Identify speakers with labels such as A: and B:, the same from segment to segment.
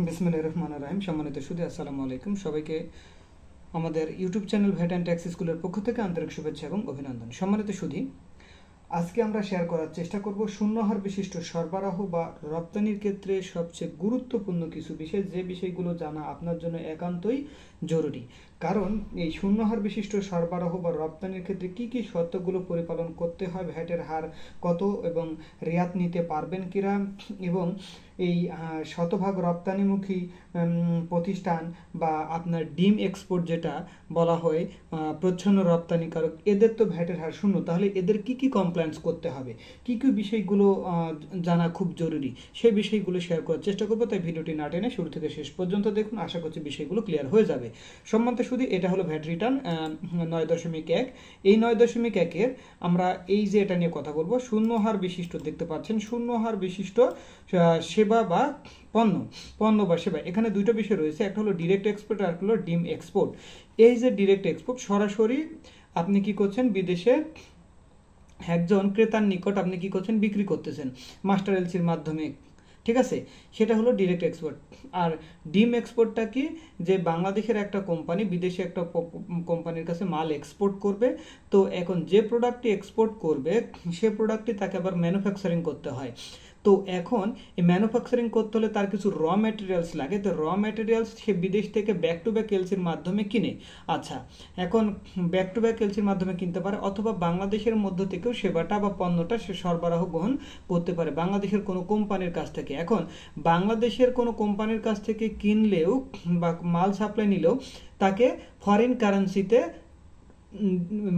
A: বিসমিল্লাহির রহমানির রহিম। সম্মানিত সুধী, আসসালামু আলাইকুম। সবাইকে আমাদের YouTube channel VAT and tax স্কুলের পক্ষ থেকে আন্তরিক শুভেচ্ছা এবং অভিনন্দন। সম্মানিত সুধী, আজকে আমরা শেয়ার করার চেষ্টা করব শূন্য হার বিশিষ্ট সরবরাহ বা রপ্তানির ক্ষেত্রে সবচেয়ে গুরুত্বপূর্ণ কিছু বিষয়, যে বিষয়গুলো জানা আপনার জন্য একান্তই জরুরি। কারণ এই শূন্য হার বিশিষ্ট সরবরাহ বা রপ্তানির ক্ষেত্রে কি কি শর্তগুলো পরিপালন করতে হয়, ভ্যাটের হার কত এবং রেয়াত নিতে পারবেন কিনা, এবং এই শতভাগ রপ্তানিমুখী প্রতিষ্ঠান বা আপনার ডিম এক্সপোর্ট যেটা বলা হয় প্রচ্ছন্ন রপ্তানিকারক, এদের তো ভ্যাটের হার শূন্য। তাহলে এদের কি কি কমপ্লায়েন্স করতে হবে, কি কি বিষয়গুলো জানা খুব জরুরি, সেই বিষয়গুলো শেয়ার করার চেষ্টা করবো। তাই ভিডিওটি না টেনে শুরু থেকে শেষ পর্যন্ত দেখুন, আশা করছি বিষয়গুলো ক্লিয়ার হয়ে যাবে। সম্মানিত শুধু এটা হলো ভ্যাট রিটার্ন 9.1। এই 9.1-এর আমরা এই যে এটা নিয়ে কথা বলবো, শূন্য হার বিশিষ্ট, দেখতে পাচ্ছেন শূন্য হার বিশিষ্ট সেবা বা পণ্য বা সেবা। এখানে দুটো বিষয় রয়েছে, একটা হলো ডিরেক্ট এক্সপোর্ট আর একটা হলো ডিম এক্সপোর্ট। এই যে ডিরেক্ট এক্সপোর্ট, সরাসরি আপনি কি করছেন, বিদেশে একজন ক্রেতার নিকট আপনি কি করছেন, বিক্রি করতেছেন মাস্টার এলসির মাধ্যমে, ঠিক আছে, সেটা হলো ডিরেক্ট এক্সপোর্ট। আর ডিম এক্সপোর্টটা কি, যে বাংলাদেশের একটা কোম্পানি বিদেশে একটা কোম্পানির কাছে মাল এক্সপোর্ট করবে, তো এখন যে প্রোডাক্টটি এক্সপোর্ট করবে সে প্রোডাক্টটি তাকে আবার ম্যানুফ্যাকচারিং করতে হয়। তো এখন এই ম্যানুফ্যাকচারিং করতে হলে তার কিছু র ম্যাটেরিয়ালস লাগে, তো র ম্যাটেরিয়ালস সে বিদেশ থেকে ব্যাক টু ব্যাক এলসির মাধ্যমে কিনে। আচ্ছা, এখন ব্যাক টু ব্যাক এলসির মাধ্যমে কিনতে পারে, অথবা বাংলাদেশের মধ্য থেকেও সেবাটা বা পণ্যটা সে সরবরাহ গ্রহণ করতে পারে বাংলাদেশের কোনো কোম্পানির কাছ থেকে। এখন বাংলাদেশের কোনো কোম্পানির কাছ থেকে কিনলেও বা মাল সাপ্লাই নিলেও তাকে ফরেন কারেন্সিতে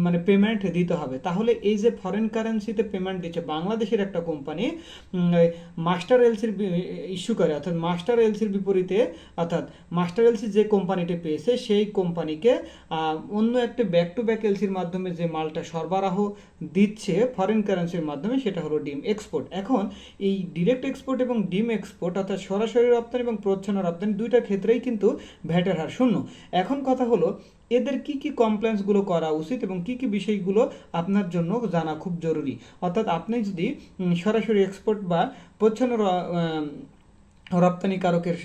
A: মানে পেমেন্ট দিতে হবে। তাহলে এই যে ফরেন কারেন্সিতে পেমেন্ট দিচ্ছে বাংলাদেশের একটা কোম্পানি, মাস্টার এলসির ইস্যু করে, অর্থাৎ মাস্টার এলসির বিপরীতে, অর্থাৎ মাস্টার এলসি যে কোম্পানিটি পেয়েছে সেই কোম্পানিকে অন্য একটা ব্যাক টু ব্যাক এলসির মাধ্যমে যে মালটা সরবরাহ দিচ্ছে ফরেন কারেন্সির মাধ্যমে, সেটা হলো ডিম এক্সপোর্ট। এখন এই ডিরেক্ট এক্সপোর্ট এবং ডিম এক্সপোর্ট, অর্থাৎ সরাসরি রপ্তানি এবং প্রচ্ছন্ন রপ্তানি, দুইটা ক্ষেত্রেই কিন্তু ভ্যাটের হার শূন্য। এখন কথা হলো এদের কি কি কমপ্লেন্সগুলো করা উচিত এবং কি কি বিষয়গুলো আপনার জন্য জানা খুব জরুরি। অর্থাৎ আপনি যদি সরাসরি এক্সপোর্ট বা প্রচ্ছন্ন রপ্তানিকারকের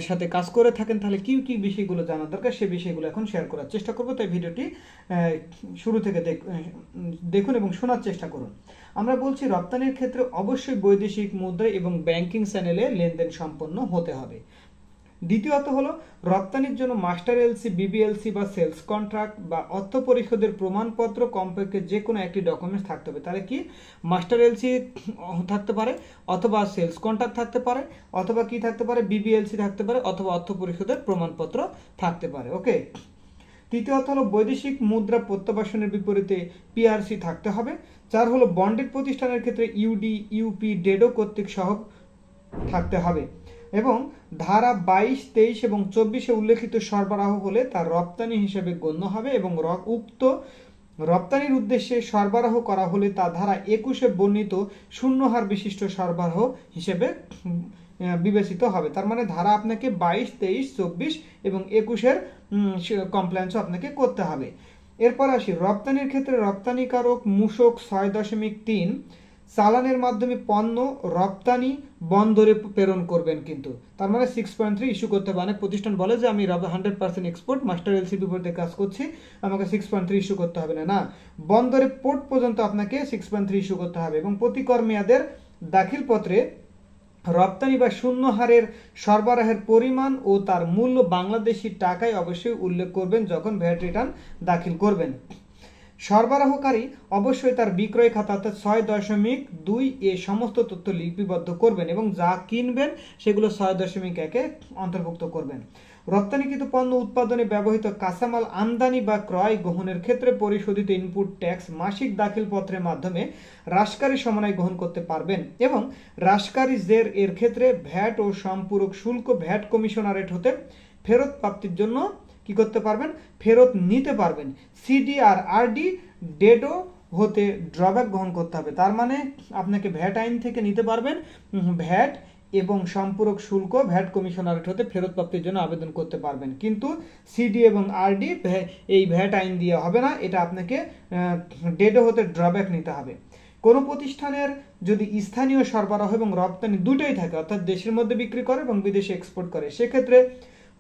A: সাথে কাজ করে থাকেন, তাহলে কি কি বিষয়গুলো জানা দরকার, সে বিষয়গুলো এখন শেয়ার করার চেষ্টা করবো। তাই ভিডিওটি শুরু থেকে দেখুন এবং শোনার চেষ্টা করুন। আমরা বলছি রপ্তানির ক্ষেত্রে অবশ্যই বৈদেশিক মুদ্রা এবং ব্যাংকিং চ্যানেলে লেনদেন সম্পন্ন হতে হবে। দ্বিতীয়ত হলো রপ্তানির জন্য মাস্টার এলসি, বিবিএলসি বা সেলস কন্ট্রাক্ট বা অর্থ পরিশোধের প্রমাণপত্র কমপক্ষে যে কোনো একটি ডকুমেন্টস থাকতে হবে। তাহলে কি, মাস্টার এলসি থাকতে পারে, অথবা সেলস কন্ট্রাক্ট থাকতে পারে, অথবা কি থাকতে পারে, বিবিএলসি থাকতে পারে, অথবা অর্থ পরিশোধের প্রমাণপত্র থাকতে পারে। ওকে। তৃতীয়ত হলো বৈদেশিক মুদ্রা প্রত্যাবাসনের বিপরীতে পিআরসি থাকতে হবে। চার হলো বন্ডেড প্রতিষ্ঠানের ক্ষেত্রে ইউডি, ইউপি, ডেডো কর্তৃক সহগ থাকতে হবে। এবং ধারা 22, 23 এবং 24-এ উল্লেখিত সরবরাহ হলে তার রপ্তানি হিসেবে গণ্য হবে, এবং উক্ত রপ্তানির উদ্দেশ্যে সরবরাহ করা হলে তা ধারা 21-এ বর্ণিত শূন্য হার বিশিষ্ট সরবরাহ হিসেবে বিবেচিত হবে। তার মানে ধারা আপনাকে 22, 23, 24 এবং 21-এর কমপ্লেন্সও আপনাকে করতে হবে। এরপর আসি রপ্তানির ক্ষেত্রে রপ্তানিকারক মূসক 6.3 চালানের মাধ্যমে পণ্য রপ্তানি বন্দরে প্রেরণ করবেন, কিন্তু তার মানে 6.3 ইস্যু করতে হবে। অনেক প্রতিষ্ঠান বলে যে আমি 100% এক্সপোর্ট মাস্টার এলসির বিপরীতে কাজ করছি, আমাকে 6.3 ইস্যু করতে হবে না। বন্দরে পোর্ট পর্যন্ত আপনাকে 6.3 ইস্যু করতে হবে। এবং প্রতি কর মেয়াদের দাখিলপত্রে রপ্তানি বা শূন্য হারের সরবরাহের পরিমাণ ও তার মূল্য বাংলাদেশি টাকায় অবশ্যই উল্লেখ করবেন যখন ভ্যাট রিটার্ন দাখিল করবেন। সরবরাহকারী অবশ্যই তার বিক্রয় খাতা অর্থাৎ 6.2 সমস্ত তথ্য লিপিবদ্ধ করবেন, এবং যা কিনবেন সেগুলো 6.1-এ অন্তর্ভুক্ত করবেন। রপ্তানিকৃত পণ্য উৎপাদনে ব্যবহৃত কাঁচামাল আমদানি বা ক্রয় গ্রহণের ক্ষেত্রে পরিশোধিত ইনপুট ট্যাক্স মাসিক দাখিলপত্রের মাধ্যমে হ্রাসকারী সমন্বয় গ্রহণ করতে পারবেন, এবং হ্রাসকারী জের এর ক্ষেত্রে ভ্যাট ও সম্পূরক শুল্ক ভ্যাট কমিশনারেট হতে ফেরত প্রাপ্তির জন্য কি করতে পারবেন, ফেরত নিতে পারবেন। সিডি আর আরডি ডেডো হতে ড্রব্যাক গ্রহণ করতে হবে। তার মানে আপনাকে ভ্যাট আইন থেকে নিতে পারবেন ভ্যাট এবং সম্পূরক শুল্ক ভ্যাট কমিশনারেট হতে ফেরত প্রাপ্তির জন্য আবেদন করতে পারবেন, কিন্তু সিডি এবং আরডি এই ভ্যাট আইন দিয়ে হবে না, এটা আপনাকে ডেডো হতে ড্রব্যাক নিতে হবে। কোনো প্রতিষ্ঠানের যদি স্থানীয় সরবরাহ এবং রপ্তানি দুটোই থাকে, অর্থাৎ দেশের মধ্যে বিক্রি করে এবং বিদেশে এক্সপোর্ট করে, সেক্ষেত্রে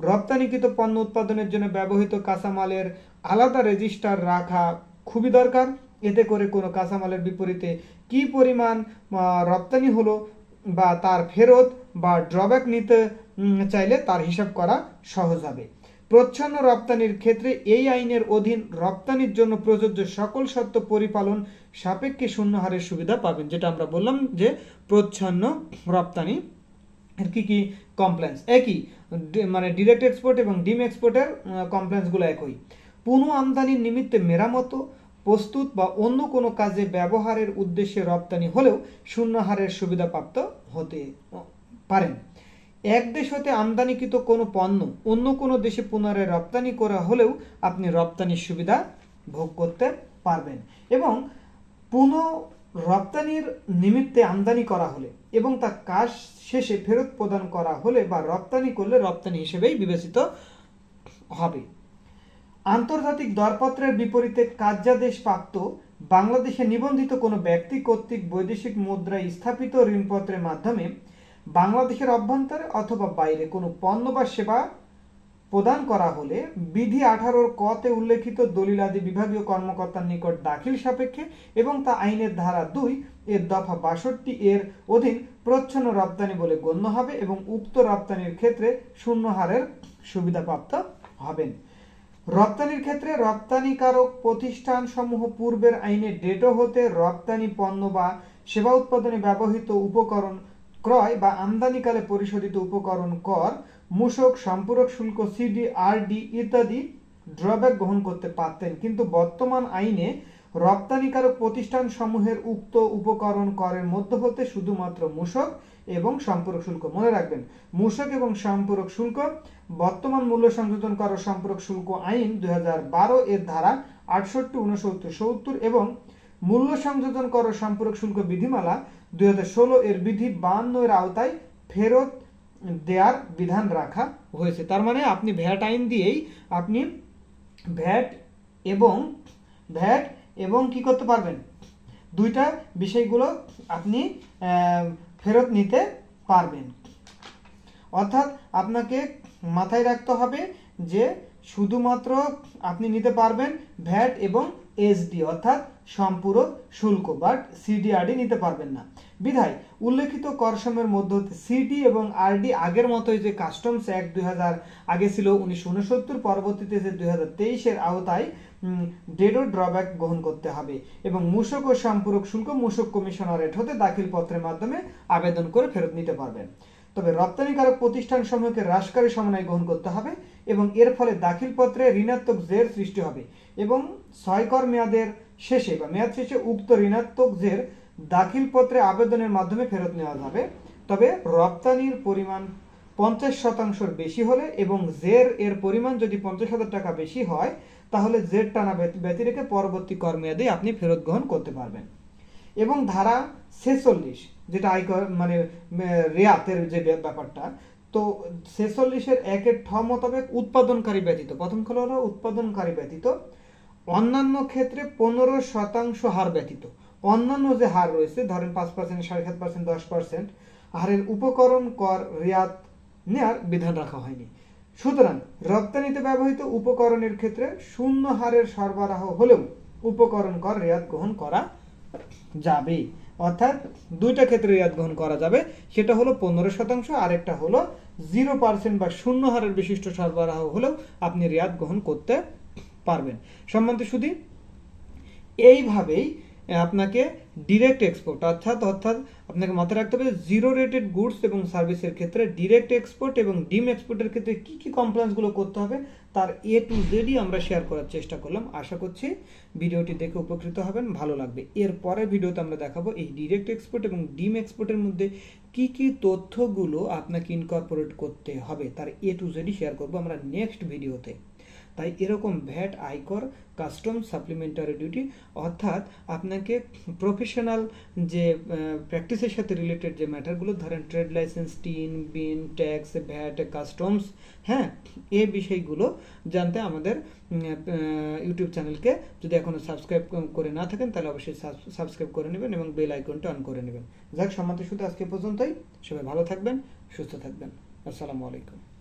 A: রপ্তানিকৃত পণ্য উৎপাদনের জন্য ব্যবহৃত কাঁচামালের আলাদা রেজিস্টার রাখা খুবই দরকার। এতে করে কোনো কাঁচামালের বিপরীতে কি পরিমাণ রপ্তানি হলো বা তার ফেরত বা ড্রব্যাক নিতে চাইলে তার হিসাব করা সহজ হবে। প্রচ্ছন্ন রপ্তানির ক্ষেত্রে এই আইনের অধীন রপ্তানির জন্য প্রযোজ্য সকল শর্ত পরিপালন সাপেক্ষে শূন্য হারের সুবিধা পাবেন। যেটা আমরা বললাম যে প্রচ্ছন্ন রপ্তানি এর কি কি কমপ্লেন্স একই, মানে ডিরেক্ট এক্সপোর্ট এবং ডিম এক্সপোর্টের কমপ্লেন্সগুলো একই। পুনঃ আমদানির নিমিত্তে মেরামত, প্রস্তুত বা অন্য কোনো কাজে ব্যবহারের উদ্দেশ্যে রপ্তানি হলেও শূন্য হারের সুবিধা প্রাপ্ত হতে পারেন। এক দেশ হতে আমদানিকৃত কোনো পণ্য অন্য কোনো দেশে পুনরায় রপ্তানি করা হলেও আপনি রপ্তানির সুবিধা ভোগ করতে পারবেন। এবং পুনঃ রপ্তানির নিমিত্তে আমদানি করা হলে এবং তা কাজ শেষে ফেরত প্রদান করা হলে বা রপ্তানি করলে রপ্তানি হিসেবেই বিবেচিত হবে। আন্তর্জাতিক দরপত্রের বিপরীতে কার্যাদেশ প্রাপ্ত বাংলাদেশে নিবন্ধিত কোনো ব্যক্তি কর্তৃক বৈদেশিক মুদ্রায় স্থাপিত ঋণপত্রের মাধ্যমে বাংলাদেশের অভ্যন্তরে অথবা বাইরে কোনো পণ্য বা সেবা প্রদান করা হলে বিধি 18 ক-তে উল্লেখিত দলিলাদি বিভাগীয় কর্মকর্তার নিকট দাখিল সাপেক্ষে এবং তা আইনের ধারা 2 এর দফা 62 এর অধীন প্রচ্ছন্ন রপ্তানি বলে গণ্য হবে এবং উক্ত রপ্তানির ক্ষেত্রে শূন্য হারের সুবিধাপ্রাপ্ত হবেন। রপ্তানির ক্ষেত্রে রপ্তানিকারক প্রতিষ্ঠান সমূহ পূর্বের আইনে ডেটো হতে রপ্তানি পণ্য বা সেবা উৎপাদনে ব্যবহৃত উপকরণ ক্রয় বা আমদানিকালে পরিশোধিত উপকরণ কর, মূসক, সম্পূরক শুল্ক, সিডি, আরডি ইত্যাদি ড্রব্যাক গ্রহণ করতে পারতেন, কিন্তু বর্তমান আইনে রপ্তানিকারক প্রতিষ্ঠান সমূহের উক্ত উপকরণ করের মধ্য হতে শুধুমাত্র মূসক এবং সম্পূরক শুল্ক, মনে রাখবেন মূসক এবং সম্পূরক শুল্ক বর্তমান মূল্য সংযোজন কর সম্পূরক শুল্ক আইন 2012 এর ধারা 68, 69, 70 এবং মূল্য সংযোজন কর সম্পূরক শুল্ক বিধিমালা 2016 এর বিধি 52 এর আওতায় ফেরত দেওয়ার বিধান রাখা হয়েছে। তার মানে আপনি ভ্যাট আইন দিয়েই আপনি ভ্যাট এবং কি করতে পারবেন, দুইটা বিষয়গুলো আপনি ফেরত নিতে পারবেন। অর্থাৎ আপনাকে মাথায় রাখতে হবে যে শুধুমাত্র আপনি নিতে পারবেন ভ্যাট এবং এসডি অর্থাৎ সম্পূরক শুল্ক, বাট সিডিআরডি নিতে পারবেন না। বিধায় উল্লেখিত করসমের মধ্যে সিডি এবং আরডি আগের মতোই যে কাস্টমস অ্যাক্ট 2000 আগে ছিল 1969, পরবর্তীতে যে 2023 এর আওতায় ডেডো ড্রব্যাক গ্রহণ করতে হবে এবং মূসক ও সম্পূরক শুল্ক মূসক কমিশনারেট হতে দাখিল পত্রের মাধ্যমে আবেদন করে ফেরত নিতে পারবেন। তবে রপ্তানিকারক প্রতিষ্ঠান সমূহকে হ্রাসকারী সমন্বয় গ্রহণ করতে হবে এবং এর ফলে দাখিল পত্রে ঋণাত্মক জের সৃষ্টি হবে এবং 6 কর মেয়াদের শেষে বা মেয়াদ শেষে উক্ত ঋণাত্মক জের দাখিল পত্রে আবেদনের মাধ্যমে ফেরত নেওয়া যাবে। তবে রপ্তানির পরিমাণ 50% বেশি হলে এবং জের এর পরিমাণ যদি 50,000 টাকা বেশি হয় তাহলে জের টানা ব্যতি রেখে পরবর্তী কর মেয়াদে আপনি ফেরত গ্রহণ করতে পারবেন। এবং ধারা 46 যেটা আয়কর মানে রেয়াতের যে ব্যাপারটা, তো 46 এর 1 এর ঠ মোতাবেক উৎপাদনকারী ব্যতীত, প্রথম খোলা হলো উৎপাদনকারী ব্যতীত অন্যান্য ক্ষেত্রে 15% হার ব্যতীত অন্যান্য যে হার রয়েছে, ধরেন 5%, 7.5%, 10% হারের উপকরণ কর রেয়াত নেওয়ার বিধান রাখা হয়নি। সুতরাং রপ্তানিতে ব্যবহৃত উপকরণের ক্ষেত্রে শূন্য হারের সরবরাহ হলেও উপকরণ কর রেয়াত গ্রহণ করা যাবে। অর্থাৎ দুইটা ক্ষেত্রে রেয়াত গ্রহণ করা যাবে, সেটা হলো 15%, আরেকটা হলো 0% বা শূন্য হারের বিশিষ্ট সরবরাহ হলেও আপনি রেয়াত গ্রহণ করতে পারবেন। সম্মানিত সুধী, এইভাবেই আপনাকে ডিরেক্ট এক্সপোর্ট অর্থাৎ আপনাকে মাথায় রাখতে হবে জিরো রেটেড গুডস এবং সার্ভিসের ক্ষেত্রে ডিরেক্ট এক্সপোর্ট এবং ডিম এক্সপোর্টের ক্ষেত্রে কি কি কমপ্লেন্সগুলো করতে হবে তার A to Z আমরা শেয়ার করার চেষ্টা করলাম। আশা করছি ভিডিওটি দেখে উপকৃত হবেন, ভালো লাগবে। এর পরের ভিডিওতে আমরা দেখাবো এই ডিরেক্ট এক্সপোর্ট এবং ডিম এক্সপোর্টের মধ্যে কি কি তথ্যগুলো আপনাকে ইনকর্পোরেট করতে হবে তার A to Z শেয়ার করবো আমরা নেক্সট ভিডিওতে। তাই এরকম ভ্যাট, আয়কর, কাস্টম, সাপ্লিমেন্টারি ডিউটি অর্থাৎ আপনাকে প্রফেশনাল যে প্র্যাকটিসের সাথে রিলেটেড যে ম্যাটারগুলো ধরেন ট্রেড লাইসেন্স, টিন, বিন, ট্যাক্স, ভ্যাট, কাস্টমস, হ্যাঁ, এই বিষয়গুলো জানতে আমাদের ইউটিউব চ্যানেলকে যদি এখনও সাবস্ক্রাইব করে না থাকেন তাহলে অবশ্যই সাবস্ক্রাইব করে নেবেন এবং বেল আইকনটা অন করে নেবেন। যাক, সম্মানিত শুধু আজকে পর্যন্তই। সবাই ভালো থাকবেন, সুস্থ থাকবেন। আসসালামু আলাইকুম।